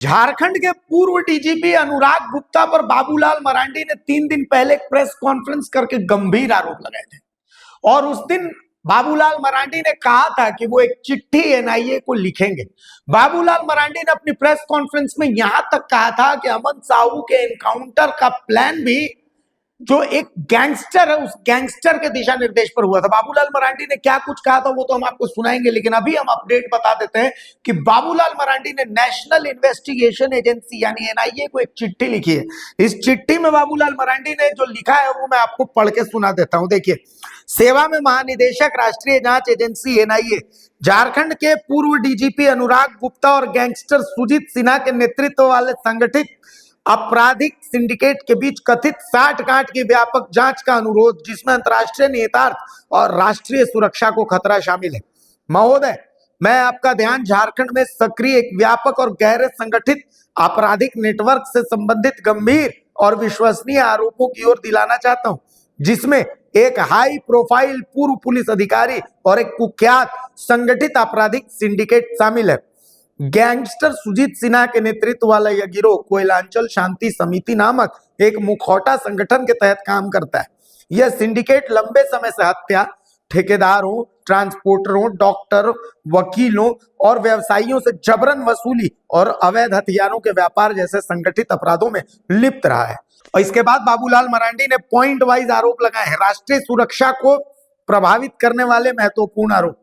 झारखंड के पूर्व डीजीपी अनुराग गुप्ता पर बाबूलाल मरांडी ने 3 दिन पहले एक प्रेस कॉन्फ्रेंस करके गंभीर आरोप लगाए थे। और उस दिन बाबूलाल मरांडी ने कहा था कि वो एक चिट्ठी एनआईए को लिखेंगे। बाबूलाल मरांडी ने अपनी प्रेस कॉन्फ्रेंस में यहां तक कहा था कि अमन साहू के एनकाउंटर का प्लान भी जो एक गैंगस्टर है उस गैंगस्टर के दिशा निर्देश पर हुआ था। बाबूलाल मरांडी ने क्या कुछ कहा था वो तो हम आपको सुनाएंगे, लेकिन अभी हम अपडेट बता देते हैं कि बाबूलाल मरांडी ने नेशनल इन्वेस्टिगेशन एजेंसी यानी एनआईए को एक चिट्ठी लिखी है। इस चिट्ठी में बाबूलाल मरांडी ने जो लिखा है वो मैं आपको पढ़ के सुना देता हूं। देखिए, सेवा में महानिदेशक राष्ट्रीय जांच एजेंसी एनआईए झारखंड के पूर्व डीजीपी अनुराग गुप्ता और गैंगस्टर सुजीत सिन्हा के नेतृत्व वाले संगठित आपराधिक सिंडिकेट के बीच कथित साठगांठ की व्यापक जांच का अनुरोध, जिसमें अंतर्राष्ट्रीय निहितार्थ और राष्ट्रीय सुरक्षा को खतरा शामिल है। महोदय, मैं आपका ध्यान झारखंड में सक्रिय एक व्यापक और गहरे संगठित आपराधिक नेटवर्क से संबंधित गंभीर और विश्वसनीय आरोपों की ओर दिलाना चाहता हूं, जिसमें एक हाई प्रोफाइल पूर्व पुलिस अधिकारी और एक कुख्यात संगठित आपराधिक सिंडिकेट शामिल है। गैंगस्टर सुजीत सिन्हा के नेतृत्व वाला यह गिरोह कोयलांचल शांति समिति नामक एक मुखौटा संगठन के तहत काम करता है। यह सिंडिकेट लंबे समय से हत्या, ठेकेदारों, ट्रांसपोर्टरों, डॉक्टर, वकीलों और व्यवसायियों से जबरन वसूली और अवैध हथियारों के व्यापार जैसे संगठित अपराधों में लिप्त रहा है। और इसके बाद बाबूलाल मरांडी ने पॉइंट वाइज आरोप लगाए हैं। राष्ट्रीय सुरक्षा को प्रभावित करने वाले महत्वपूर्ण आरोप: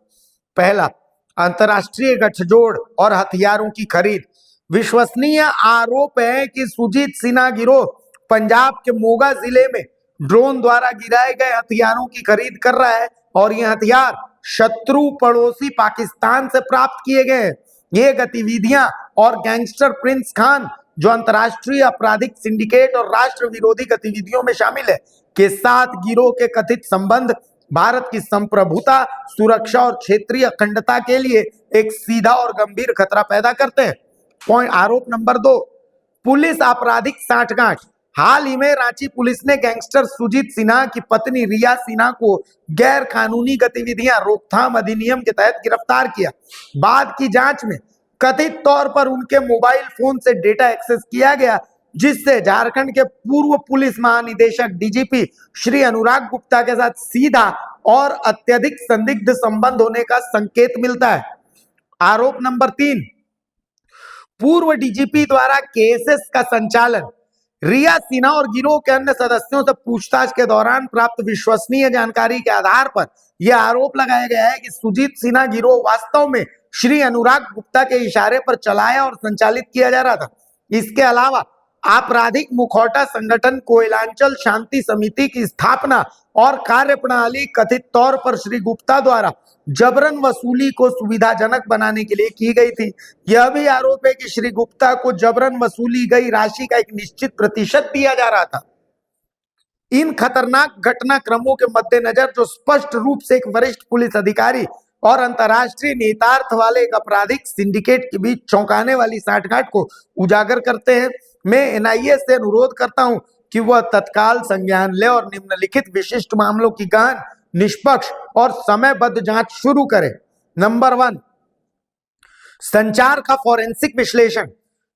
पहला, अंतरराष्ट्रीय गठजोड़ और हथियारों की खरीद। विश्वसनीय आरोप है कि सुजीत सिन्हा गिरोह पंजाब के मोगा जिले में ड्रोन द्वारा गिराए गए हथियारों की खरीद कर रहा है और ये हथियार शत्रु पड़ोसी पाकिस्तान से प्राप्त किए गए हैं। ये गतिविधियां और गैंगस्टर प्रिंस खान, जो अंतरराष्ट्रीय आपराधिक सिंडिकेट और राष्ट्र विरोधी गतिविधियों में शामिल है, के साथ गिरोह के कथित संबंध भारत की संप्रभुता, सुरक्षा और क्षेत्रीय अखंडता के लिए एक सीधा और गंभीर खतरा पैदा करते हैं। पॉइंट आरोप नंबर 2, पुलिस आपराधिक साठगांठ। हाल ही में रांची पुलिस ने गैंगस्टर सुजीत सिन्हा की पत्नी रिया सिन्हा को गैर कानूनी गतिविधियां रोकथाम अधिनियम के तहत गिरफ्तार किया। बाद की जांच में कथित तौर पर उनके मोबाइल फोन से डेटा एक्सेस किया गया, जिससे झारखंड के पूर्व पुलिस महानिदेशक डीजीपी श्री अनुराग गुप्ता के साथ सीधा और अत्यधिक संदिग्ध संबंध होने का संकेत मिलता है। आरोप नंबर 3, पूर्व डीजीपी द्वारा केसेस का संचालन। रिया सिन्हा और गिरोह के अन्य सदस्यों से पूछताछ के दौरान प्राप्त विश्वसनीय जानकारी के आधार पर यह आरोप लगाया गया है कि सुजीत सिन्हा गिरोह वास्तव में श्री अनुराग गुप्ता के इशारे पर चलाया और संचालित किया जा रहा था। इसके अलावा आपराधिक मुखौटा संगठन कोयलांचल शांति समिति की स्थापना और कार्यप्रणाली कथित तौर पर श्री गुप्ता द्वारा जबरन वसूली को सुविधाजनक बनाने के लिए की गई थी। यह भी आरोप है कि श्री गुप्ता को जबरन वसूली गई राशि का एक निश्चित प्रतिशत दिया जा रहा था। इन खतरनाक घटनाक्रमों के मद्देनजर, जो स्पष्ट रूप से एक वरिष्ठ पुलिस अधिकारी और अंतर्राष्ट्रीय निहितार्थ वाले एक आपराधिक सिंडिकेट के बीच चौंकाने वाली साठगांठ को उजागर करते हैं, मैं एनआईए से अनुरोध करता हूं कि वह तत्काल संज्ञान ले और निम्नलिखित विशिष्ट मामलों की गहन, निष्पक्ष और समयबद्ध जांच शुरू करे। नंबर 1, संचार का फॉरेंसिक विश्लेषण।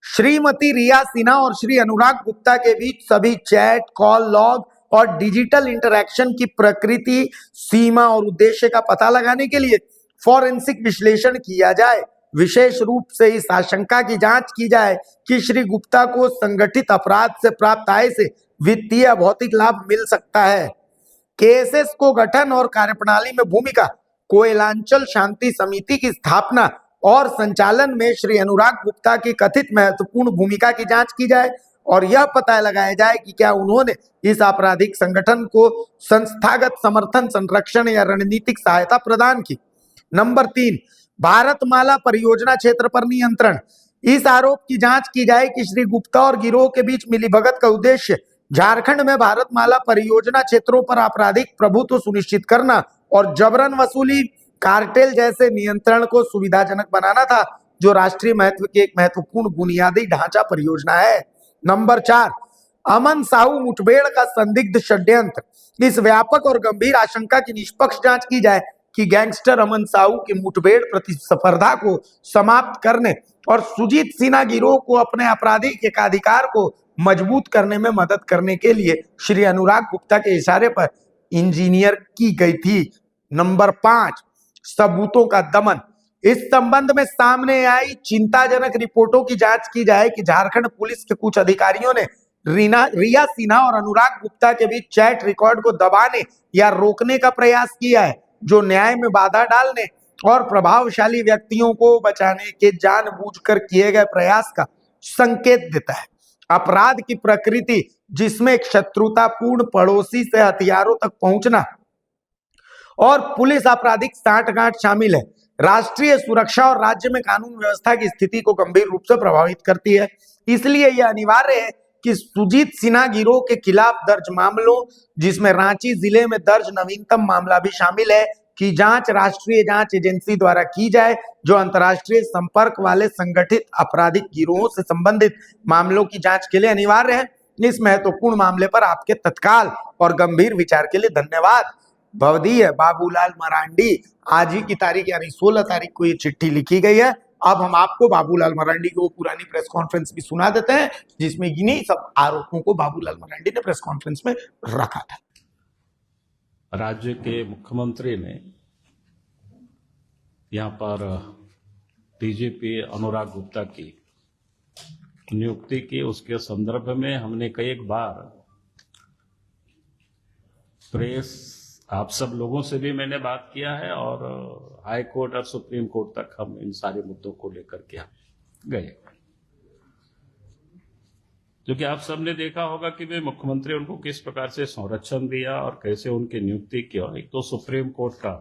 श्रीमती रिया सिन्हा और श्री अनुराग गुप्ता के बीच सभी चैट, कॉल लॉग और डिजिटल इंटरैक्शन की प्रकृति, सीमा और उद्देश्य का पता लगाने के लिए फॉरेंसिक विश्लेषण किया जाए। विशेष रूप से इस आशंका की जांच की जाए कि श्री गुप्ता को संगठित अपराध से प्राप्त आय से वित्तीय भौतिक लाभ मिल सकता है। केसेस को गठन और कार्यप्रणाली में भूमिका। कोयलांचल शांति समिति की स्थापना और संचालन में श्री अनुराग गुप्ता की कथित महत्वपूर्ण भूमिका की जांच की जाए और यह पता लगाया जाए कि क्या उन्होंने इस आपराधिक संगठन को संस्थागत समर्थन, संरक्षण या रणनीतिक सहायता प्रदान की। नंबर 3, भारतमाला परियोजना क्षेत्र पर नियंत्रण। इस आरोप की जांच की जाए कि श्री गुप्ता और गिरोह के बीच मिलीभगत का उद्देश्य झारखंड में भारतमाला परियोजना क्षेत्रों पर आपराधिक प्रभुत्व सुनिश्चित करना और जबरन वसूली, कार्टेल जैसे नियंत्रण को सुविधाजनक बनाना था, जो राष्ट्रीय महत्व की एक महत्वपूर्ण बुनियादी ढांचा परियोजना है। नंबर 4, अमन साहू मुठभेड़ का संदिग्ध षड्यंत्र। इस व्यापक और गंभीर आशंका की निष्पक्ष जांच की जाए कि गैंगस्टर अमन साहू की मुठभेड़ प्रतिस्पर्धा को समाप्त करने और सुजीत सिन्हा गिरोह को अपने आपराधिक एकाधिकार को मजबूत करने में मदद करने के लिए श्री अनुराग गुप्ता के इशारे पर इंजीनियर की गई थी। नंबर 5, सबूतों का दमन। इस संबंध में सामने आई चिंताजनक रिपोर्टों की जांच की जाए कि झारखंड पुलिस के कुछ अधिकारियों ने रिया सिन्हा और अनुराग गुप्ता के बीच चैट रिकॉर्ड को दबाने या रोकने का प्रयास किया है, जो न्याय में बाधा डालने और प्रभावशाली व्यक्तियों को बचाने के जानबूझकर किए गए प्रयास का संकेत देता है। अपराध की प्रकृति, जिसमें एक शत्रुतापूर्ण पड़ोसी से हथियारों तक पहुंचना और पुलिस आपराधिक सांठगांठ शामिल है, राष्ट्रीय सुरक्षा और राज्य में कानून व्यवस्था की स्थिति को गंभीर रूप से प्रभावित करती है। इसलिए यह अनिवार्य है कि सुजीत सिन्हा गिरोह के खिलाफ दर्ज मामलों, जिसमें रांची जिले में दर्ज नवीनतम मामला भी शामिल है, की जांच राष्ट्रीय जांच एजेंसी द्वारा की जाए, जो अंतर्राष्ट्रीय संपर्क वाले संगठित आपराधिक गिरोहों से संबंधित मामलों की जांच के लिए अनिवार्य है। इस महत्वपूर्ण मामले पर आपके तत्काल और गंभीर विचार के लिए धन्यवाद। भवदीय बाबूलाल मरांडी। आज ही की तारीख यानी 16 तारीख को ये चिट्ठी लिखी गई है। अब हम आपको बाबूलाल मरांडी की वो पुरानी प्रेस कॉन्फ्रेंस भी सुना देते हैं, जिसमें इन्हीं सब आरोपों को बाबूलाल मरांडी ने प्रेस कॉन्फ्रेंस में रखा था। राज्य के मुख्यमंत्री ने यहाँ पर डीजीपी अनुराग गुप्ता की नियुक्ति की, उसके संदर्भ में हमने कई बार प्रेस आप सब लोगों से भी मैंने बात किया है और हाई कोर्ट और सुप्रीम कोर्ट तक हम इन सारे मुद्दों को लेकर के गए, क्योंकि आप सबने देखा होगा कि वे मुख्यमंत्री उनको किस प्रकार से संरक्षण दिया और कैसे उनकी नियुक्ति की। एक तो सुप्रीम कोर्ट का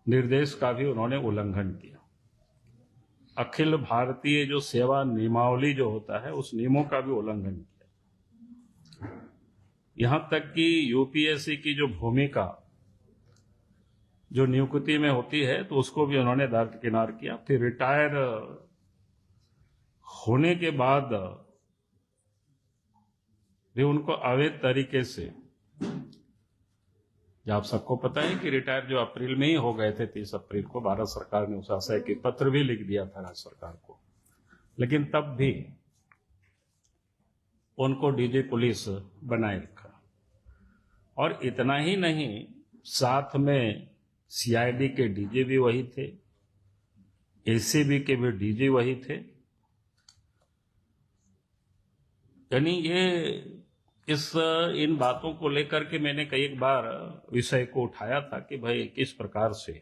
निर्देश का भी उन्होंने उल्लंघन किया, अखिल भारतीय जो सेवा नियमावली जो होता है उस नियमों का भी उल्लंघन किया। यहां तक कि यूपीएससी की जो भूमिका जो नियुक्ति में होती है तो उसको भी उन्होंने दरकिनार किया। फिर रिटायर होने के बाद भी उनको अवैध तरीके से, आप सबको पता है कि रिटायर जो अप्रैल में ही हो गए थे, 30 अप्रैल को भारत सरकार ने उस आशय के पत्र भी लिख दिया था राज्य सरकार को, लेकिन तब भी उनको डीजी पुलिस बनाए रखा। और इतना ही नहीं, साथ में सीआईडी के डीजी भी वही थे, एसीबी के भी डीजी वही थे। यानी ये इन बातों को लेकर के मैंने कई बार विषय को उठाया था कि भाई किस प्रकार से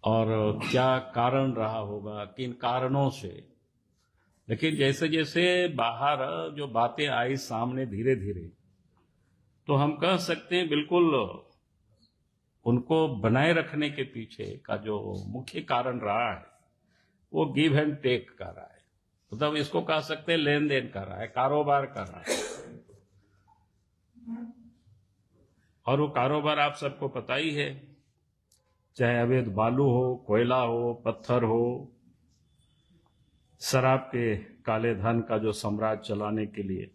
और क्या कारण रहा होगा, किन कारणों से। लेकिन जैसे जैसे बाहर जो बातें आई सामने धीरे धीरे, तो हम कह सकते हैं बिल्कुल उनको बनाए रखने के पीछे का जो मुख्य कारण रहा है वो गिव एंड टेक का रहा है। मतलब इसको कह सकते हैं लेन देन कर रहा है, कारोबार कर रहा है। और वो कारोबार आप सबको पता ही है, चाहे अवैध बालू हो, कोयला हो, पत्थर हो, शराब के काले धन का जो साम्राज्य चलाने के लिए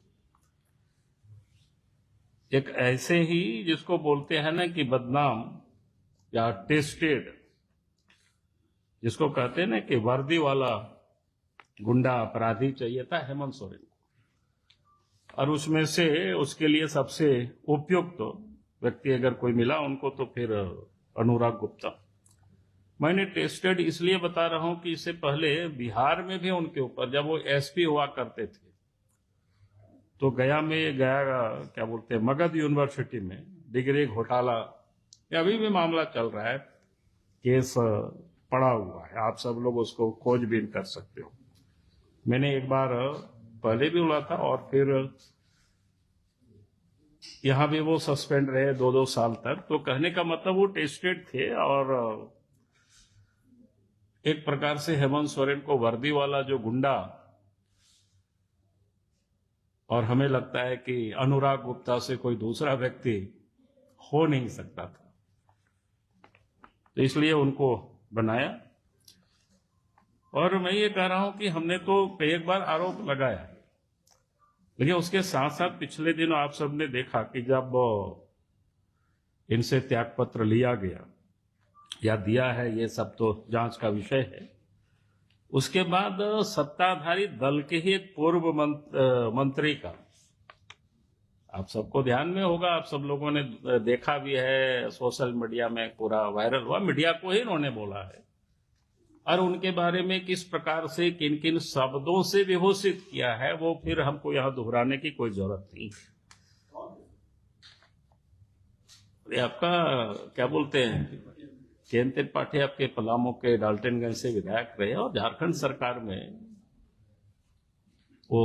एक ऐसे ही जिसको बोलते हैं ना कि बदनाम या टेस्टेड, जिसको कहते हैं ना कि वर्दी वाला गुंडा अपराधी चाहिए था हेमंत सोरेन को, और उसमें से उसके लिए सबसे उपयुक्त व्यक्ति अगर कोई मिला उनको तो फिर अनुराग गुप्ता। मैंने टेस्टेड इसलिए बता रहा हूं कि इससे पहले बिहार में भी उनके ऊपर, जब वो एसपी हुआ करते थे, तो गया क्या बोलते हैं, मगध यूनिवर्सिटी में डिग्री घोटाला, अभी भी मामला चल रहा है, केस पड़ा हुआ है, आप सब लोग उसको खोजबीन कर सकते हो। मैंने एक बार पहले भी बोला था और फिर यहां भी वो सस्पेंड रहे 2-2 साल तक। तो कहने का मतलब वो टेस्टेड थे और एक प्रकार से हेमंत सोरेन को वर्दी वाला जो गुंडा, और हमें लगता है कि अनुराग गुप्ता से कोई दूसरा व्यक्ति हो नहीं सकता था, तो इसलिए उनको बनाया। और मैं ये कह रहा हूं कि हमने तो कई बार आरोप लगाया लेकिन उसके साथ साथ पिछले दिनों आप सबने देखा कि जब इनसे त्यागपत्र लिया गया या दिया है, ये सब तो जांच का विषय है। उसके बाद सत्ताधारी दल के ही एक पूर्व मंत्री का, आप सबको ध्यान में होगा, आप सब लोगों ने देखा भी है, सोशल मीडिया में पूरा वायरल हुआ, मीडिया को ही इन्होंने बोला है, और उनके बारे में किस प्रकार से किन किन शब्दों से विभूषित किया है वो फिर हमको यहां दोहराने की कोई जरूरत नहीं है। आपका क्या बोलते हैं, केन त्रिपाठी आपके पलामू के डाल्टनगंज से विधायक रहे और झारखंड सरकार में वो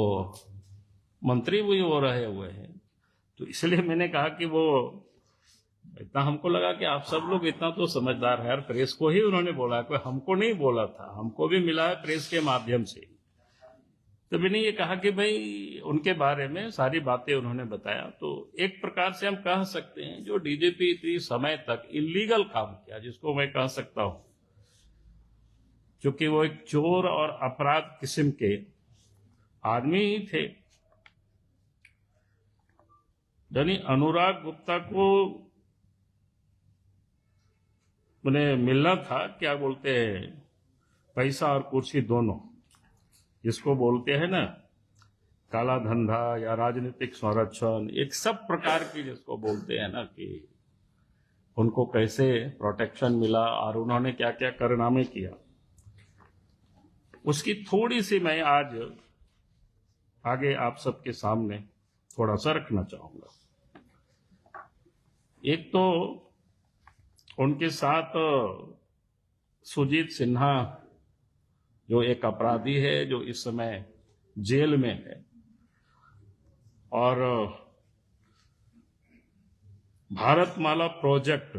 मंत्री भी वो रहे हुए हैं। तो इसलिए मैंने कहा कि वो इतना, हमको लगा कि आप सब लोग इतना तो समझदार है, प्रेस को ही उन्होंने बोला, कोई हमको नहीं बोला था, हमको भी मिला है प्रेस के माध्यम से। तो मैंने ये कहा कि भाई उनके बारे में सारी बातें उन्होंने बताया। तो एक प्रकार से हम कह सकते हैं जो डीजीपी इतनी समय तक इलीगल काम किया, जिसको मैं कह सकता हूं, क्योंकि वो एक चोर और अपराध किस्म के आदमी ही थे। यानी अनुराग गुप्ता को उन्हें मिलना था, क्या बोलते हैं, पैसा और कुर्सी दोनों, जिसको बोलते हैं ना काला धंधा या राजनीतिक संरक्षण, एक सब प्रकार की जिसको बोलते हैं ना कि उनको कैसे प्रोटेक्शन मिला और उन्होंने क्या क्या कारनामे किया, उसकी थोड़ी सी मैं आज आगे आप सबके सामने थोड़ा सा रखना चाहूंगा। एक तो उनके साथ सुजीत सिन्हा जो एक अपराधी है, जो इस समय जेल में है, और भारतमाला प्रोजेक्ट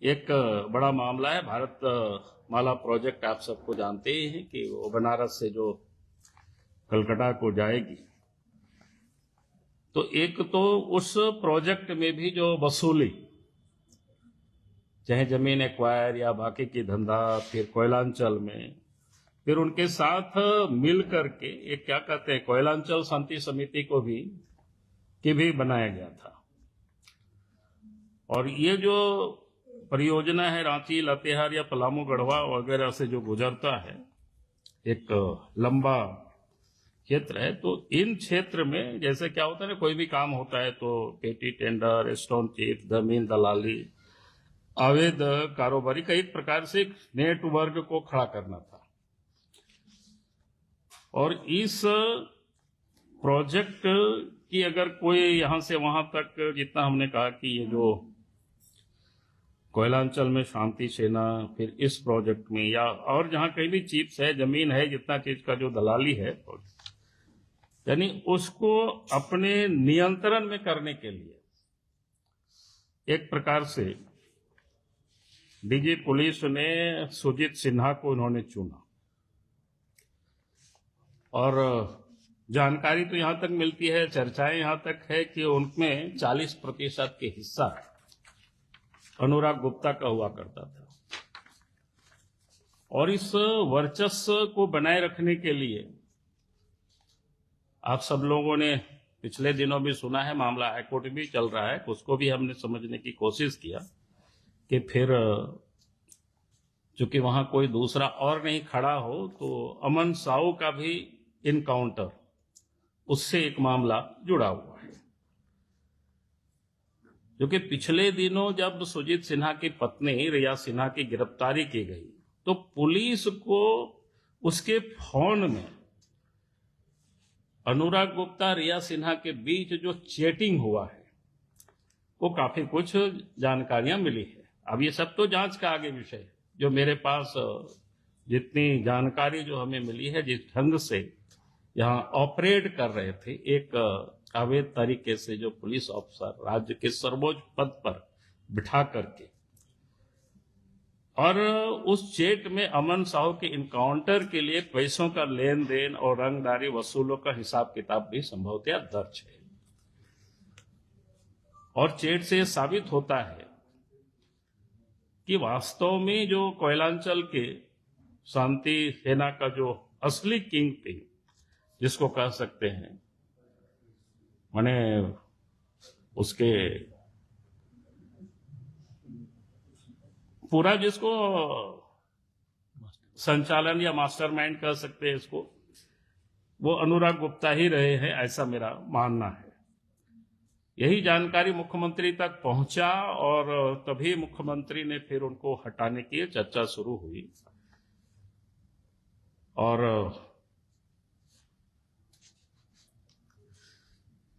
एक बड़ा मामला है। भारतमाला प्रोजेक्ट आप सबको जानते ही हैं कि वो बनारस से जो कलकत्ता को जाएगी। तो एक तो उस प्रोजेक्ट में भी जो वसूली, चाहे जमीन एक्वायर या बाकी की धंधा, फिर कोयलांचल में, फिर उनके साथ मिल करके एक क्या कहते हैं कोयलांचल शांति समिति को भी बनाया गया था। और ये जो परियोजना है रांची, लातेहार या पलामू, गढ़वा वगैरह से जो गुजरता है, एक लंबा क्षेत्र है। तो इन क्षेत्र में जैसे क्या होता है ना, कोई भी काम होता है तो पेटी टेंडर, स्टोन चिप, जमीन दलाली, अवैध कारोबारी का एक प्रकार से नेटवर्क को खड़ा करना था। और इस प्रोजेक्ट की अगर कोई यहां से वहां तक, जितना हमने कहा कि ये जो कोयलांचल में शांति सेना, फिर इस प्रोजेक्ट में या और जहां कहीं भी चिप्स है, जमीन है, जितना चीज का जो दलाली है, यानी उसको अपने नियंत्रण में करने के लिए एक प्रकार से डीजी पुलिस ने सुजीत सिन्हा को उन्होंने चुना। और जानकारी तो यहां तक मिलती है, चर्चाएं यहां तक है कि उनमें 40% के हिस्सा अनुराग गुप्ता का हुआ करता था। और इस वर्चस्व को बनाए रखने के लिए आप सब लोगों ने पिछले दिनों भी सुना है, मामला हाईकोर्ट भी चल रहा है, उसको भी हमने समझने की कोशिश किया कि फिर चूंकि वहां कोई दूसरा और नहीं खड़ा हो, तो अमन साहू का भी इनकाउंटर, उससे एक मामला जुड़ा हुआ है। क्योंकि पिछले दिनों जब सुजीत सिन्हा की पत्नी रिया सिन्हा की गिरफ्तारी की गई, तो पुलिस को उसके फोन में अनुराग गुप्ता, रिया सिन्हा के बीच जो चैटिंग हुआ है, वो काफी कुछ जानकारियां मिली है। अब ये सब तो जांच का आगे विषय है। जो मेरे पास जितनी जानकारी जो हमें मिली है, जिस ढंग से यहाँ ऑपरेट कर रहे थे एक अवैध तरीके से, जो पुलिस ऑफिसर राज्य के सर्वोच्च पद पर बिठा करके, और उस चेट में अमन साहू के इनकाउंटर के लिए पैसों का लेन देन और रंगदारी वसूलों का हिसाब किताब भी संभवतः दर्ज है। और चेट से साबित होता है कि वास्तव में जो कोयलांचल के शांति सेना का जो असली किंग पिन जिसको कह सकते हैं, माने उसके पूरा जिसको संचालन या मास्टरमाइंड कह सकते हैं इसको, वो अनुराग गुप्ता ही रहे हैं, ऐसा मेरा मानना है। यही जानकारी मुख्यमंत्री तक पहुंचा और तभी मुख्यमंत्री ने फिर उनको हटाने की चर्चा शुरू हुई। और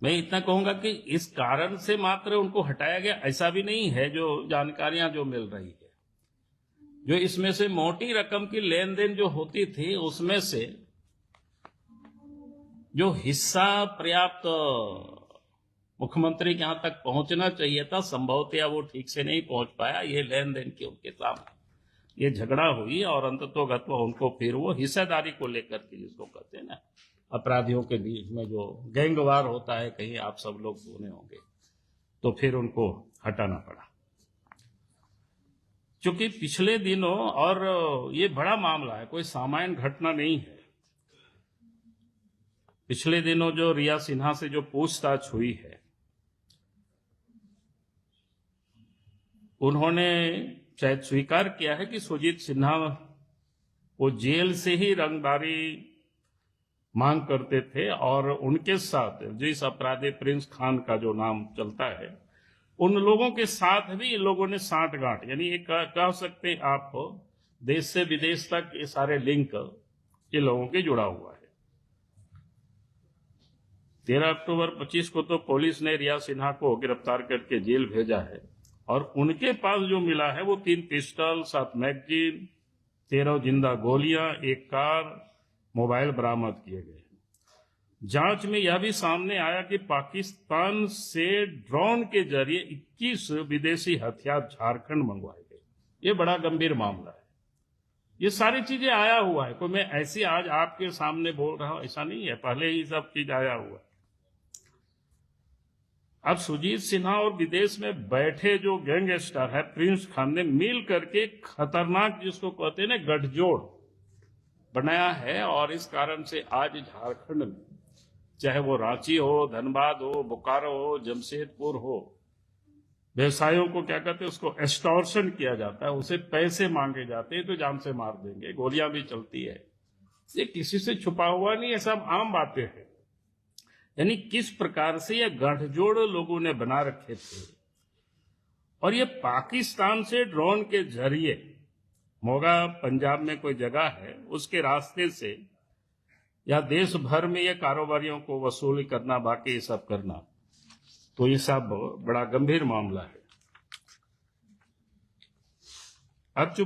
मैं इतना कहूंगा कि इस कारण से मात्र उनको हटाया गया ऐसा भी नहीं है। जो जानकारियां जो मिल रही है, जो इसमें से मोटी रकम की लेन देन जो होती थी, उसमें से जो हिस्सा पर्याप्त मुख्यमंत्री के यहां तक पहुंचना चाहिए था, संभवतया वो ठीक से नहीं पहुंच पाया। ये लेन देन की उनके सामने ये झगड़ा हुई और अंततोगत्वा उनको फिर वो हिस्सेदारी को लेकर के, जिसको कहते हैं ना अपराधियों के बीच में जो गैंगवार होता है, कहीं आप सब लोग सुने होंगे, तो फिर उनको हटाना पड़ा। क्योंकि पिछले दिनों, और ये बड़ा मामला है, कोई सामान्य घटना नहीं है, पिछले दिनों जो रिया सिन्हा से जो पूछताछ हुई है, उन्होंने शायद स्वीकार किया है कि सुजीत सिन्हा वो जेल से ही रंगदारी मांग करते थे और उनके साथ जिस अपराधी प्रिंस खान का जो नाम चलता है, उन लोगों के साथ भी इन लोगों ने साठगांठ, यानी एक कह सकते हैं आप देश से विदेश तक ये सारे लिंक ये लोगों के जुड़ा हुआ है। 13 अक्टूबर 25 को तो पुलिस ने रिया सिन्हा को गिरफ्तार करके जेल भेजा है और उनके पास जो मिला है वो 3 पिस्टल, 7 मैगजीन, 13 जिंदा गोलियां, एक कार, मोबाइल बरामद किए गए। जांच में यह भी सामने आया कि पाकिस्तान से ड्रोन के जरिए 21 विदेशी हथियार झारखंड मंगवाए गए। ये बड़ा गंभीर मामला है। ये सारी चीजें आया हुआ है, कोई मैं ऐसी आज आपके सामने बोल रहा हूं ऐसा नहीं है, पहले ही सब चीज आया हुआ है। अब सुजीत सिन्हा और विदेश में बैठे जो गैंगस्टर है प्रिंस खान ने मिल करके खतरनाक, जिसको कहते हैं ना, गठजोड़ बनाया है। और इस कारण से आज झारखंड में, चाहे वो रांची हो, धनबाद हो, बोकारो हो, जमशेदपुर हो, व्यवसायियों को क्या कहते हैं, उसको एक्सटॉर्शन किया जाता है, उसे पैसे मांगे जाते हैं तो जान से मार देंगे, गोलियां भी चलती है। ये किसी से छुपा हुआ नहीं है, सब आम बातें हैं। यानी किस प्रकार से ये गठजोड़ लोगों ने बना रखे थे। और ये पाकिस्तान से ड्रोन के जरिए, मोगा पंजाब में कोई जगह है, उसके रास्ते से या देश भर में ये कारोबारियों को वसूली करना, बाकी ये सब करना, तो ये सब बड़ा गंभीर मामला है। अब चूंकि